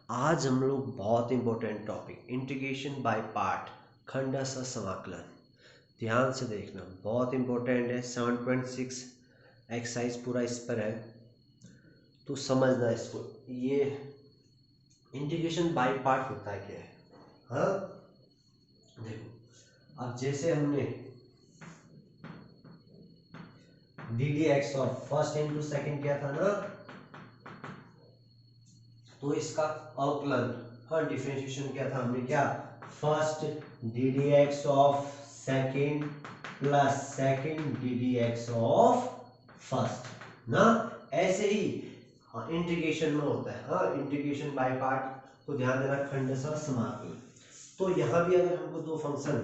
आज हम लोग बहुत important topic integration by part खंडशः समाकलन ध्यान से देखना, बहुत इंपॉर्टेंट है। 7.6 एक्सरसाइज पूरा इस पर है, तो समझना इसको। ये इंटीग्रेशन बाय पार्ट होता है क्या है? हाँ, देखो, अब जैसे हमने डी डी एक्स और फर्स्ट इंटू सेकेंड किया था ना, तो इसका अवकलन, हाँ, डिफरेंशिएशन किया था हमने, क्या? First D d x of second plus second D d x of first ना। ऐसे ही हाँ इंटीग्रेशन में होता है, हाँ, इंटीग्रेशन बाय पार्ट। तो ध्यान देना, खंडशः समाकलन। तो यहाँ भी अगर हमको दो फंक्शन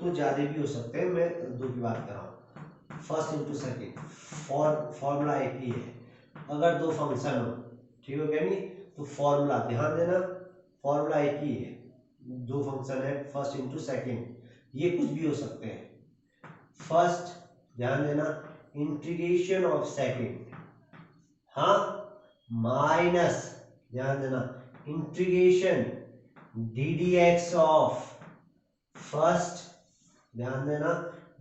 तो ज्यादा भी हो सकते हैं, मैं दो की बात कर रहा हूँ। फर्स्ट इंटू सेकेंड फॉर्मूला एक ही है। अगर दो फंक्शन हो, ठीक हो गया नहीं, तो फॉर्मूला ध्यान देना, फॉर्मूला एक ही है। दो फंक्शन है, फर्स्ट इंटू सेकेंड, ये कुछ भी हो सकते हैं। फर्स्ट ध्यान देना, इंटीग्रेशन ऑफ सेकेंड, हाँ, माइनस ध्यान देना integration d d x of first, ध्यान देना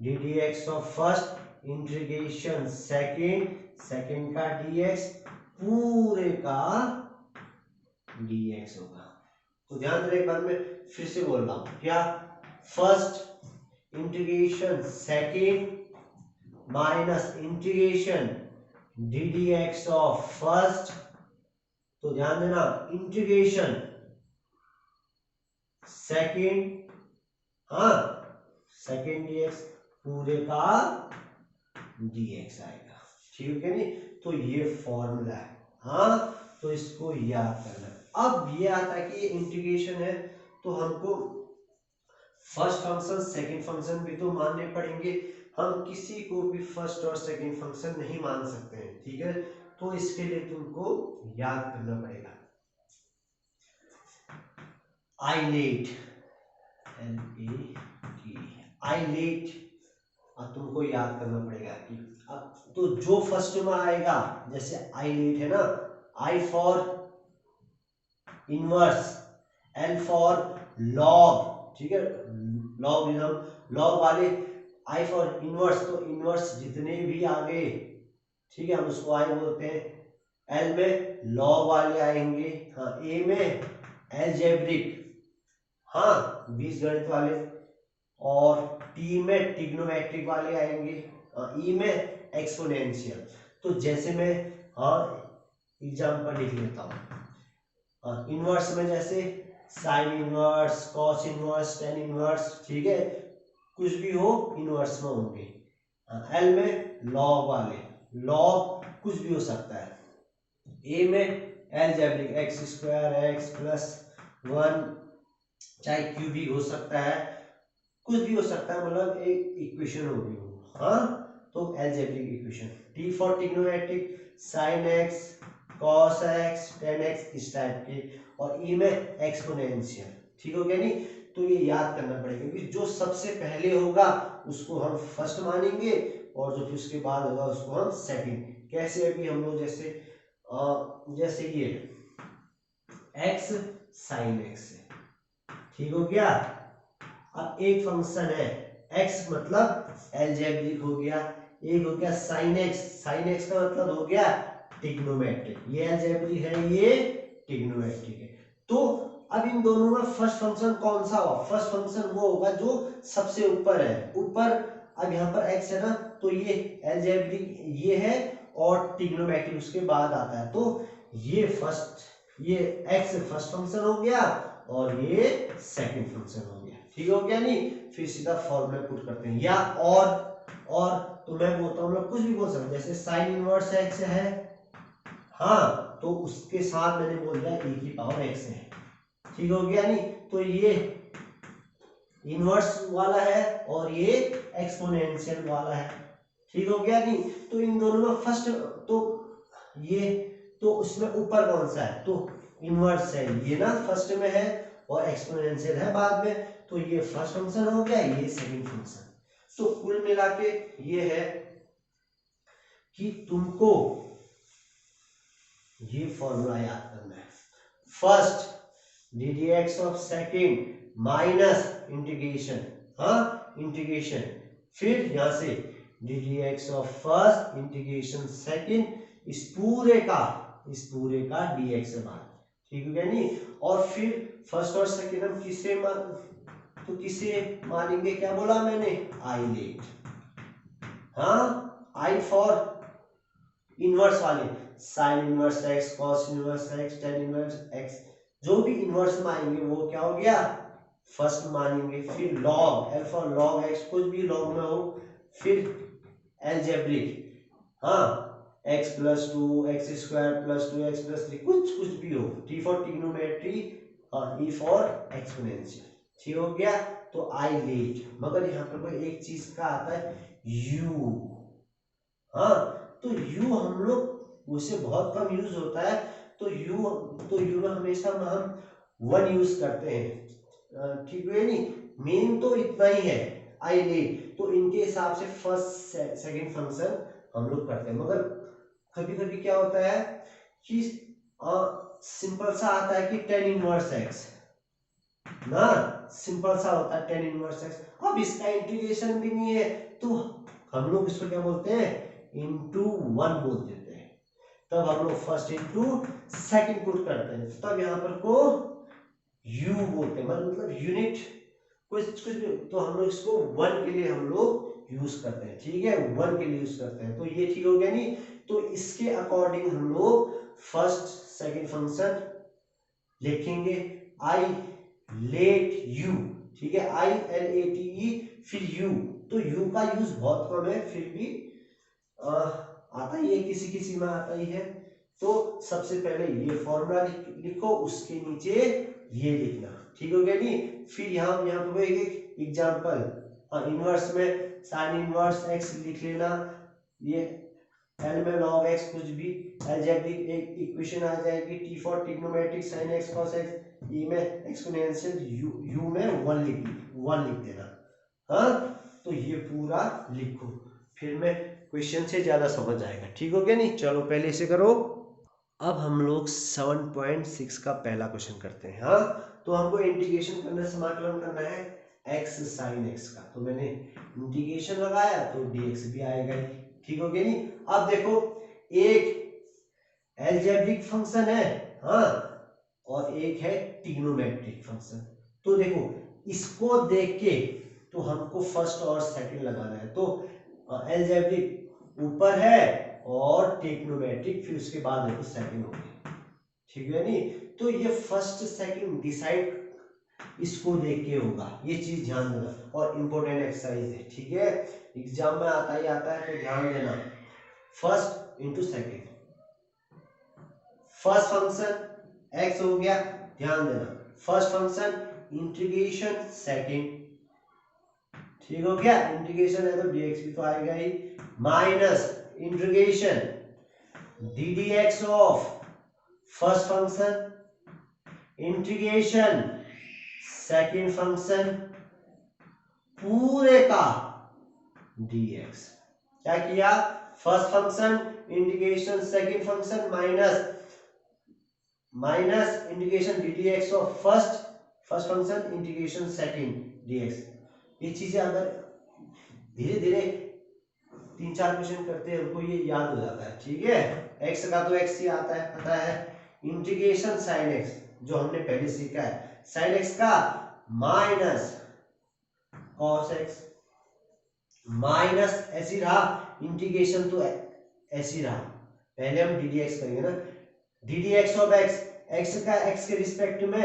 D d x of first integration second का dx पूरे का dx होगा। तो ध्यान देना, एक बार मैं फिर से बोल रहा हूं, क्या? First integration second minus integration d d x of first. तो ध्यान देना, इंटीग्रेशन सेकेंड, हाँ, सेकेंड dx पूरे का dx आएगा, ठीक है नहीं? तो ये फॉर्मूला है, हाँ, तो इसको याद करना। अब ये आता है कि ये इंटीग्रेशन है, तो हमको फर्स्ट फंक्शन सेकंड फंक्शन भी तो मानने पड़ेंगे। हम किसी को भी फर्स्ट और सेकंड फंक्शन नहीं मान सकते हैं, ठीक है? तो इसके लिए तुमको याद करना पड़ेगा आइलेट, आइलेट। अब तुमको याद करना पड़ेगा कि अब तो जो फर्स्ट में आएगा, जैसे आइलेट है ना, I for inverse, L for log, ठीक है, लॉग लॉग वाले आई फॉर इनवर्स, तो इनवर्स जितने भी आगे, ठीक है, हम उसको आई बोलते हैं। एल में लॉग वाले आएंगे, हाँ, ए में एलजेब्रिक, हाँ, बीजगणित वाले, और टी में ट्रिग्नोमेट्रिक वाले आएंगे, ई में एक्सपोनेंशियल। तो जैसे मैं, हाँ, एग्जाम्पल लिख लेता हूँ। इनवर्स में जैसे sine inverse, cos inverse, tan inverse, ठीक है, कुछ भी हो इनवर्स में होंगे। एल में लॉग वाले, लॉग कुछ भी हो सकता है। ए में algebraic, x square x plus one, चाहे क्यूबिक हो सकता है, कुछ भी हो सकता है, मतलब एक इक्वेशन होगी वो, हाँ, तो algebraic equation. T for trigonometric, sine x, cos x, ten x, इस टाइप के, और ई में एक्सपोनेंशियल, ठीक हो गया नहीं? तो ये याद करना पड़ेगा कि जो सबसे पहले होगा उसको हम फर्स्ट मानेंगे, और जो फिर उसके बाद होगा उसको हम सेकंड। कैसे? अभी हम लोग जैसे ये एक्स साइन एक्स है, ठीक हो गया। अब एक फंक्शन है x, मतलब एलजेब्रिक हो गया, एक हो गया साइन एक्स का मतलब हो गया ट्रिग्नोमेट्रिक, ये एलजेब्रिक है, ये ट्रिग्नोमेट्रिक है। तो अब इन दोनों में फर्स्ट फंक्शन कौन सा होगा? फर्स्ट फंक्शन वो होगा जो सबसे ऊपर है, ऊपर। अब यहाँ पर x है ना, तो ये एलजेब्रिक ये है, और ट्रिग्नोमेट्रिक उसके बाद आता है, तो ये x फर्स्ट फंक्शन हो गया, और ये सेकंड फंक्शन हो गया, ठीक हो गया नहीं? फिर सीधा फॉर्मूला पुट करते हैं, या और तो मैं बोलता हूँ, मतलब कुछ भी बोल सकते हैं, जैसे साइन इनवर्स एक्स है, हाँ, तो उसके साथ मैंने बोल दिया e की पावर x है, ठीक हो गया नहीं? तो ये इनवर्स वाला है और ये एक्सपोनेंशियल वाला है, ठीक हो गया नहीं? तो इन दोनों में फर्स्ट, तो ये, तो उसमें ऊपर कौन सा है? तो इनवर्स है, ये ना फर्स्ट में है, और एक्सपोनेंशियल है बाद में, तो ये फर्स्ट फंक्शन हो गया, ये सेकंड फंक्शन। तो कुल मिला के ये है कि तुमको ये फॉर्मूला याद करना है। First D d x of second minus integration, हाँ इंटीग्रेशन, फिर यहां से D d x of first integration second, इस पूरे का डी एक्स बाद, ठीक है नहीं। और फिर फर्स्ट और सेकेंड हम किसे मानेंगे, क्या बोला मैंने, आई लेट, हाँ आई फॉर इनवर्स वाले, sine inverse x, cos inverse x, tan inverse x, जो भी इनवर्स में आएंगे वो क्या हो गया, फर्स्ट मानेंगे। फिर log, L for log x, कुछ भी लॉग में हो, फिर एलजेब्रिक, हाँ x plus two, x square plus two, x plus three, कुछ भी हो, टी फॉर ट्रिग्नोमेट्री और ई फॉर एक्सपोनेंशियल, ठीक हो गया। तो आई लेट, मगर यहाँ पर कोई एक चीज का आता है यू, हाँ तो यू हम लोग उसे बहुत कम यूज होता है, तो यू में हमेशा हम वन यूज करते हैं, ठीक है नहीं, मेन तो इतना ही है आई लेट, तो इनके हिसाब से फर्स्ट सेकंड फंक्शन हम लोग करते हैं। मगर कभी कभी क्या होता है कि सिंपल सा आता है कि टेन इनवर्स एक्स ना, सिंपल सा होता है टेन इनवर्स एक्स, अब इसका इंटीग्रेशन भी नहीं है, तो हम लोग इसको क्या बोलते हैं, इंटू वन बोल देते हैं, तब हम लोग फर्स्ट इंटू सेकंड पुट करते हैं, तब यहाँ पर को यू बोलते हैं, मतलब यूनिट कुछ भी, तो हम लोग इसको वन के लिए हम लोग यूज करते हैं, ठीक है, वन के लिए यूज करते हैं, तो ये ठीक हो गया नहीं। तो इसके अकॉर्डिंग हम लोग फर्स्ट सेकंड फंक्शन लिखेंगे, आई लेट यू, ठीक है, I L A T E, फिर यू, तो यू का यूज बहुत कम है, फिर भी आता ही है, किसी में आता ही है। तो सबसे पहले ये फॉर्मूला लिखो, उसके नीचे ये लिखना, ठीक हो गया नहीं। फिर यहाँ पे एक एग्जांपल, हाँ इनवर्स में साइन इनवर्स एक्स लिख लेना, ये एल में लॉग एक्स, कुछ भी अलजेब्रिक एक इक्वेशन आ जाएगी, T for trigonometric sine x cos x, E में एक्सपोनेंशियल, यू में वन लिख देना, हाँ तो ये पूरा लिखो, फिर मैं क्वेश्चन से ज्यादा समझ आएगा, ठीक हो गया नहीं। चलो पहले इसे करो। अब हम लोग 7.6 का पहला क्वेश्चन करते हैं, हाँ तो हमको इंटीग्रेशन करना, समाकलन करना है x sin x का, तो मैंने इंटीग्रेशन लगाया तो dx भी आएगा, ठीक हो गया नहीं। अब देखो एक एलजेब्रिक फंक्शन है, हाँ और एक है ट्रिग्नोमेट्रिक फंक्शन, तो देखो इसको देख के तो हमको फर्स्ट और सेकंड लगाना है, तो एलजेब्रिक ऊपर है और ट्रिग्नोमेट्रिक फिर उसके बाद देखो सेकंड हो गया, ठीक है नहीं। तो ये फर्स्ट सेकंड डिसाइड इसको देख के होगा, ये चीज ध्यान देना, और इंपॉर्टेंट एक्सरसाइज है, ठीक है, एग्जाम में आता ही आता है, तो ध्यान देना। First into second, first function x हो गया, ध्यान देना, फर्स्ट फंक्शन इंटीग्रेशन सेकंड, ठीक हो गया, इंटीग्रेशन है तो dx भी तो आएगा ही, minus integration d d x of first function integration second function पूरे का dx, क्या किया, first function integration second function minus integration d d x of first function integration second dx। ये चीजें अगर धीरे धीरे 3-4 क्वेश्चन करते हैं हमको ये याद हो जाता है, ठीक है, x का तो x ही आता है, पता है, इंटीग्रेशन साइन x जो हमने पहले सीखा है, साइन x का माइनस कॉस x, माइनस ऐसी रहा, इंटीग्रेशन तो ऐसी रहा, पहले हम डी डी एक्स करेंगे ना, d d x of x, x का एक्स के रिस्पेक्ट में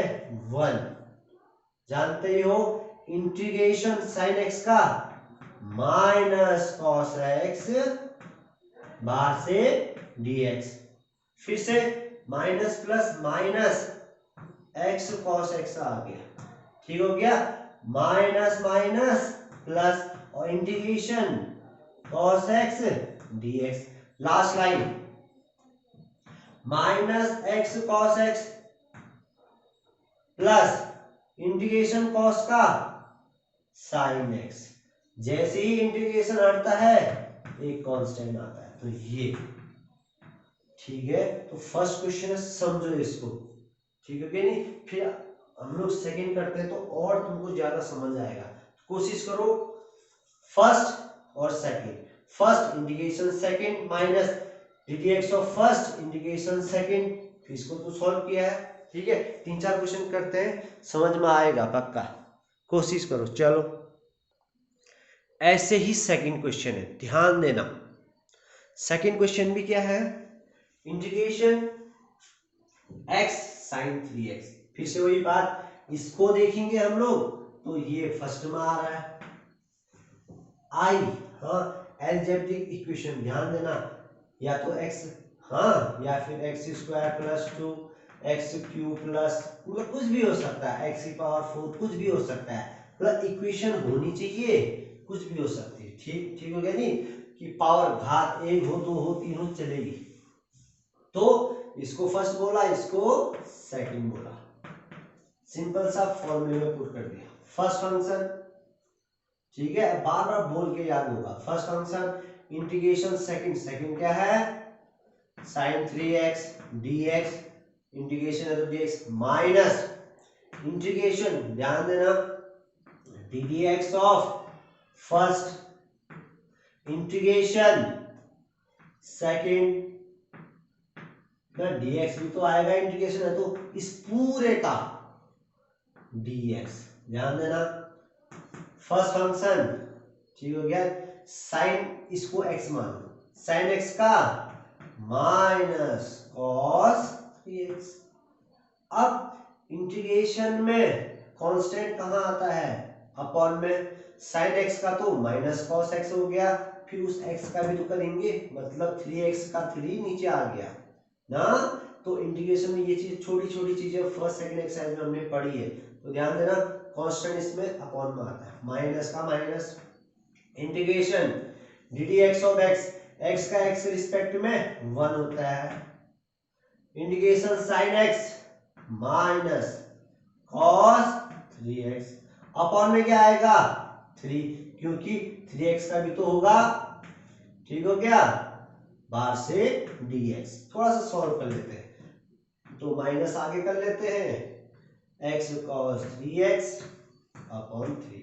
1, जानते ही हो, इंटीग्रेशन साइन एक्स का माइनस कॉस एक्स बाहर से dx, फिर से minus plus minus x cos x आ गया, ठीक हो गया, माइनस माइनस प्लस और integration cos x dx, last line minus x cos x plus integration cos का साइन एक्स, जैसे ही इंटीग्रेशन हटता है एक कांस्टेंट आता है, तो ये ठीक है। तो फर्स्ट क्वेश्चन है, समझो इसको, ठीक है कि नहीं। फिर हम लोग सेकंड करते हैं तो और तुमको ज्यादा समझ आएगा। कोशिश करो फर्स्ट और second, first indication second minus ddx of first indication second, फिर इसको तो सॉल्व किया है। ठीक है, 3-4 क्वेश्चन करते हैं, समझ में आएगा पक्का, कोशिश करो। चलो ऐसे ही सेकंड क्वेश्चन है, ध्यान देना। सेकंड क्वेश्चन भी क्या है, इंटीग्रेशन x sin 3x, फिर से वही बात, इसको देखेंगे हम लोग तो ये फर्स्ट में आ रहा है आई, हाँ एलजेब्रिक इक्वेशन, ध्यान देना, या तो x, हाँ या फिर x square plus 2 x Q plus, मतलब कुछ भी हो सकता है, x की पावर 4 कुछ भी हो सकता है, मतलब इक्वेशन होनी चाहिए, कुछ भी हो सकती है। ठीक ठीक हो गया नहीं, कि पावर घात 1 हो 2 हो 3 हो चलेगी। तो इसको फर्स्ट बोला, इसको सेकंड बोला, सिंपल सा फॉर्मूले में पुट कर दिया। फर्स्ट फंक्शन, ठीक है, बार बार बोल के याद होगा, first function integration second, second क्या है sin 3x dx, इंटीग्रेशन है तो dx माइनस इंटीग्रेशन, ध्यान देना, ddx of first integration second, ना dx भी तो आएगा, इंटीग्रेशन है तो इस पूरे का dx, ध्यान देना, फर्स्ट फंक्शन, ठीक हो गया, साइन इसको x मान लो, साइन x का माइनस कॉस 3x। अब इंटीग्रेशन में कांस्टेंट कहां आता है, अपॉन में, साइन x का तो माइनस कॉस x हो गया, फिर उस x का भी तो करेंगे, मतलब 3x का 3 नीचे आ गया ना। तो इंटीग्रेशन में ये चीज, छोटी छोटी चीजें फर्स्ट सेकंड एक्सरसाइज में हमने पढ़ी है, तो ध्यान देना, कांस्टेंट इसमें अपॉन में आता है, माइनस का minus, integration ddx of x, x का x रिस्पेक्ट में 1 होता है, integration sin x minus cos 3x, upon में क्या आएगा 3, क्योंकि 3x का भी तो होगा, ठीक हो गया, बाहर से dx, थोड़ा सा सॉल्व कर लेते हैं, तो माइनस आगे कर लेते हैं, x cos 3x upon 3,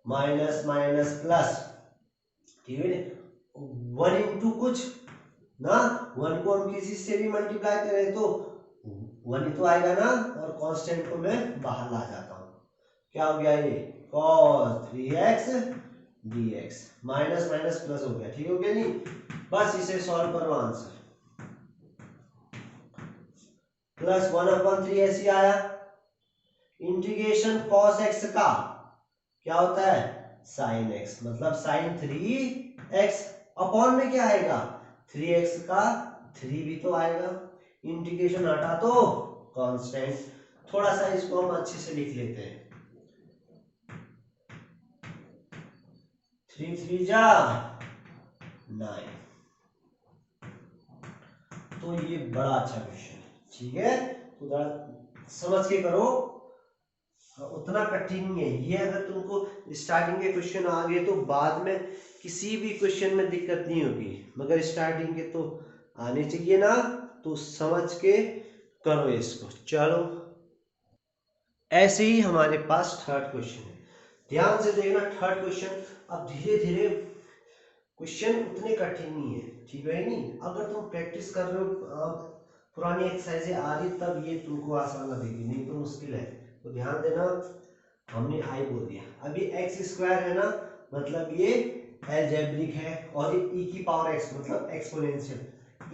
minus minus plus, ठीक है, 1 इंटू कुछ ना, 1 को हम किसी से भी मल्टीप्लाई करें तो 1 ही तो आएगा ना, और कांस्टेंट को मैं बाहर ला जाता हूं, क्या हो गया ये cos 3x dx, minus minus plus हो गया, ठीक हो गया नहीं, बस इसे सॉल्व करो, आंसर प्लस 1/3 ऐसे आया, इंटीग्रेशन cos x का क्या होता है sin x, मतलब sin 3x, अपॉन में क्या आएगा 3x का 3 भी तो आएगा, इंटीग्रेशन हटा तो कांस्टेंट, थोड़ा सा इसको हम अच्छे से लिख लेते हैं, 3 3 जा 9, तो ये बड़ा अच्छा क्वेश्चन है, ठीक है, तो जरा समझ के करो, उतना कठिन नहीं है ये, अगर तुमको स्टार्टिंग के क्वेश्चन आ गए तो बाद में किसी भी क्वेश्चन में दिक्कत नहीं होगी, मगर स्टार्टिंग के तो आने चाहिए ना, तो समझ के करो इसको। चलो ऐसे ही हमारे पास थर्ड क्वेश्चन है, ध्यान से देखना थर्ड क्वेश्चन, अब धीरे धीरे क्वेश्चन उतने कठिन नहीं है, ठीक है नहीं, अगर तुम प्रैक्टिस कर रहे हो, पुरानी एक्सरसाइजें आ रही तब ये तुमको आसान लगेगी, नहीं तो मुश्किल है, तो ध्यान देना, हमने आई बोल दिया, अभी एक्स स्क्वायर है ना, मतलब ये अलजेब्रिक है, और ये ई की पावर एक्स मतलब एक्सपोनेंशियल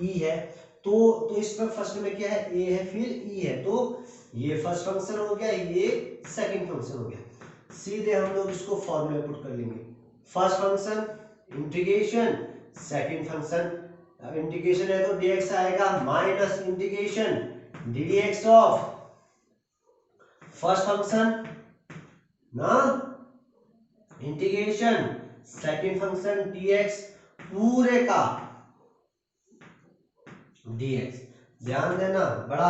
ई है, तो इसमें फर्स्ट में क्या है ए है, फिर ई है, तो ये फर्स्ट फंक्शन हो गया, ये सेकंड फंक्शन हो गया, सीधे हम लोग इसको फॉर्मूला पुट कर लेंगे, first function integration, second function integration है तो dx आएगा minus integration ddx of first function ना, इंटीग्रेशन सेकंड फंक्शन dx पूरे का dx, ध्यान देना, बड़ा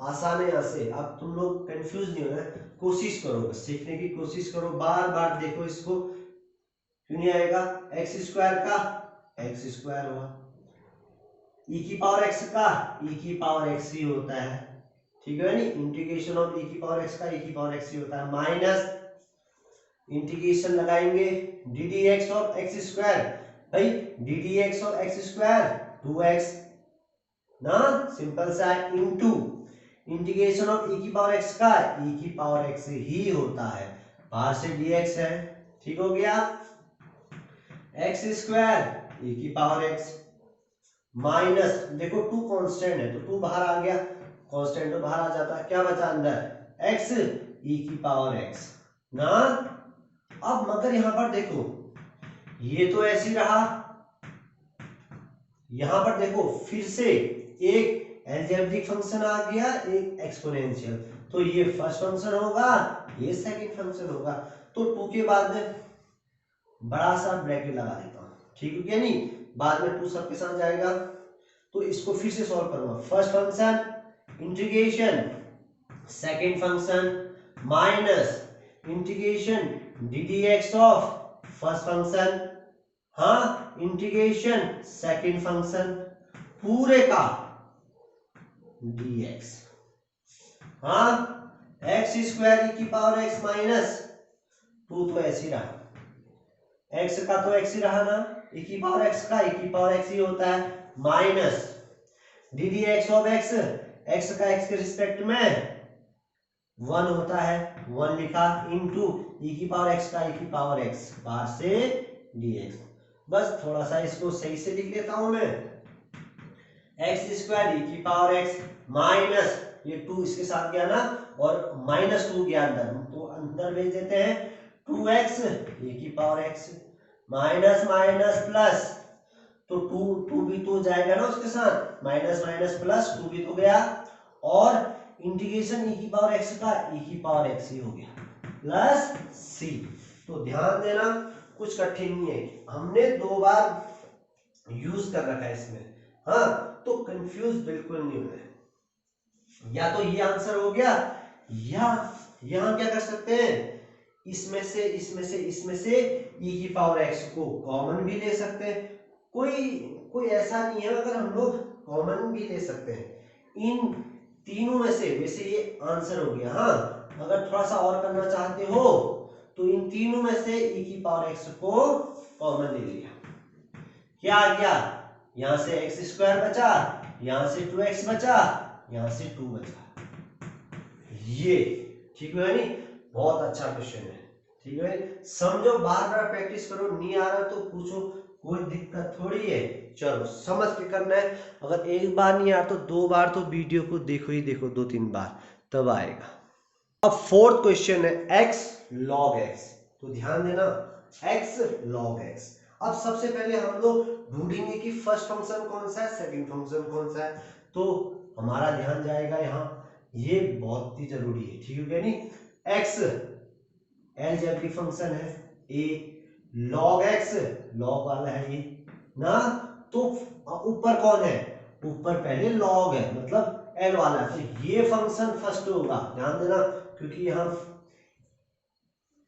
आसान है, यहाँ से अब तुम लोग कंफ्यूज नहीं होना, कोशिश करो, बस सीखने की कोशिश करो, बार बार देखो इसको, क्यों नहीं आएगा, एक्स स्क्वायर का एक्स स्क्वायर हुआ, ई की पावर एक्स का ई की पावर एक्स ही होता है, ठीक है नी, इंटीग्रेशन ऑफ e की पावर x का e की पावर x ही होता है, माइनस इंटीग्रेशन लगाएंगे d d x of x square, भाई d d x of x square 2x ना, सिंपल सा है, इनटू इंटीग्रेशन ऑफ e की पावर x का e की पावर x ही होता है, बाहर से dx है, ठीक हो गया, एक्स स्क्वायर e की पावर x माइनस, देखो 2 कांस्टेंट है तो 2 बाहर आ गया, कांस्टेंट तो बाहर आ जाता है, क्या बचा अंदर x e की पावर x ना। अब मगर यहां पर देखो ये तो ऐसे रहा, यहां पर देखो फिर से एक अलजेब्रिक फंक्शन आ गया, एक एक्सपोनेंशियल, तो ये फर्स्ट फंक्शन होगा, ये सेकंड फंक्शन होगा, तो 2 के बाद में बड़ा सा ब्रैकेट लगा देता हूं, ठीक है क्या नहीं, बाद में 2 सबके साथ जाएगा, तो इसको फिर से सॉल्व करूंगा, first function integration second function minus integration d d x of first function, हाँ इंटीग्रेशन सेकंड फंक्शन पूरे का dx, हाँ एक्स स्क्वायर ई की पावर x माइनस 2 तो ऐसे ही रहा, x का तो x ही रहा ना, e की पावर x का e की पावर x ही होता है, minus D d x of x, x का x के रिस्पेक्ट में 1 होता है, 1 लिखा, इनटू e की पावर x का e की पावर x, बाहर से dx, बस थोड़ा सा इसको सही से लिख लेता हूं मैं, एक्स स्क्वायर e की पावर x माइनस ये 2 इसके साथ गया ना, और माइनस 2 गया अंदर, तो अंदर भेज देते हैं 2x e की power x minus minus plus, तो 2 भी तो जाएगा ना उसके साथ, माइनस माइनस प्लस 2 भी तो गया, और इंटीग्रेशन e की पावर x का e की पावर x ही हो गया प्लस c। तो ध्यान देना कुछ कठिन नहीं है, हमने 2 बार यूज कर रखा है इसमें, हाँ तो कंफ्यूज बिल्कुल नहीं होना है, या तो ये आंसर हो गया, या यहां क्या कर सकते हैं, इसमें से e की पावर x को कॉमन भी ले सकते हैं, कोई ऐसा नहीं है, अगर हम लोग कॉमन भी ले सकते हैं इन तीनों में से, वैसे ये आंसर हो गया, हाँ अगर थोड़ा सा और करना चाहते हो तो इन तीनों में से e की पावर x को कॉमन ले लिया, क्या आ गया, यहां से एक्स स्क्वायर बचा, यहां से 2x बचा, यहां से 2 बचा, ये ठीक है नहीं, बहुत अच्छा क्वेश्चन है, ठीक है, समझो, बार बार प्रैक्टिस करो, नहीं आ रहा तो पूछो, कोई दिक्कत थोड़ी है, चलो समझ के करना है, अगर एक बार नहीं आ तो 2 बार तो वीडियो को देखो ही देखो, 2-3 बार तब आएगा। अब फोर्थ क्वेश्चन है x log x, तो ध्यान देना x log x, अब सबसे पहले हम लोग ढूंढेंगे कि फर्स्ट फंक्शन कौन सा है, सेकंड फंक्शन कौन सा है, तो हमारा ध्यान जाएगा यहाँ, ये बहुत ही जरूरी है, ठीक है नहीं, x अलजेब्रिक फंक्शन है, a log x log वाला है ये ना, तो ऊपर कौन है, ऊपर पहले log है मतलब l वाला, तो ये फंक्शन फर्स्ट होगा, ध्यान देना, क्योंकि यहाँ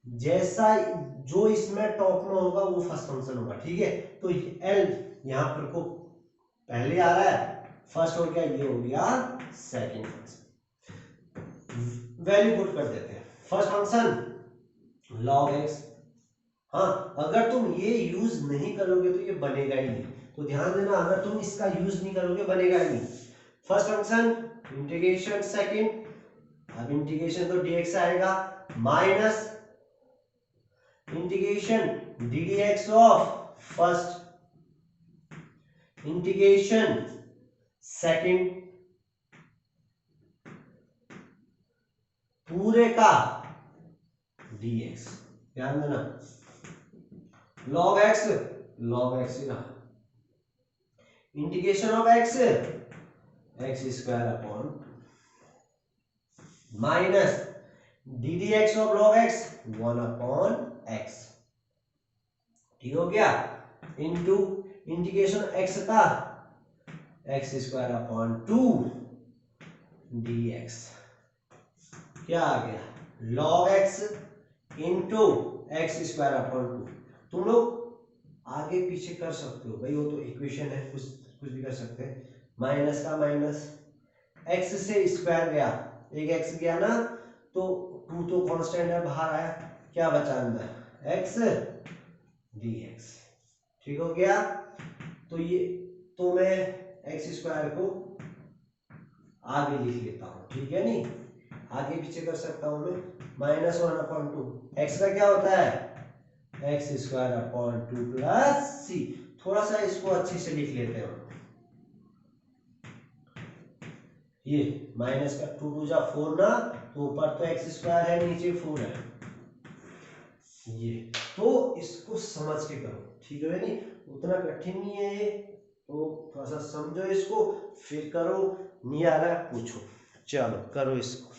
जैसा जो इसमें टॉप में होगा वो फर्स्ट फंक्शन होगा, ठीक है, तो l यहाँ पर को पहले आ रहा है, फर्स्ट हो गया, ये हो गया सेकंड फंक्शन, वैल्यू पुट कर देते हैं, फर्स्ट फंक्शन log x, हाँ अगर तुम ये यूज नहीं करोगे तो ये बनेगा ही नहीं, तो ध्यान देना अगर तुम इसका यूज नहीं करोगे बनेगा ही नहीं, फर्स्ट फंक्शन इंटीग्रेशन सेकंड, अब इंटीग्रेशन तो dx आएगा, minus integration d d x of first, integration second पूरे का dx, ध्यान देना log x ही रहा, integration of x x square upon minus D d x of log x 1 upon x, ठीक हो गया, इनटू इंटीग्रेशन x का x स्क्वायर अपॉन 2 dx, क्या आ गया log x into x square upon 2, तुम लोग आगे पीछे कर सकते हो भाई, वो तो इक्वेशन है, कुछ भी कर सकते हैं, माइनस का माइनस एक्स से स्क्वायर गया, एक एक्स गया ना, तो 2 तो कांस्टेंट है, बाहर आया, क्या बचा अंदर, एक्स dx। ठीक हो गया। तो ये, तो मैं एक्स स्क्वायर को आगे लिख लेता हूँ, ठीक है, नहीं आगे पीछे कर सकता हूँ मैं, -1/2 एक्स का क्या होता है, x² प्लस सी। थोड़ा सा इसको अच्छे से लिख लेते हैं, ये माइनस का 2 2 जा 4 ना, तो ऊपर तो x² है, नीचे 4 है, ये तो इसको समझ के करो, ठीक है नहीं, उतना कठिन नहीं है ये, तो थोड़ा सा समझो इसको फिर करो, नहीं आ रहा है पूछो, चलो करो इसको।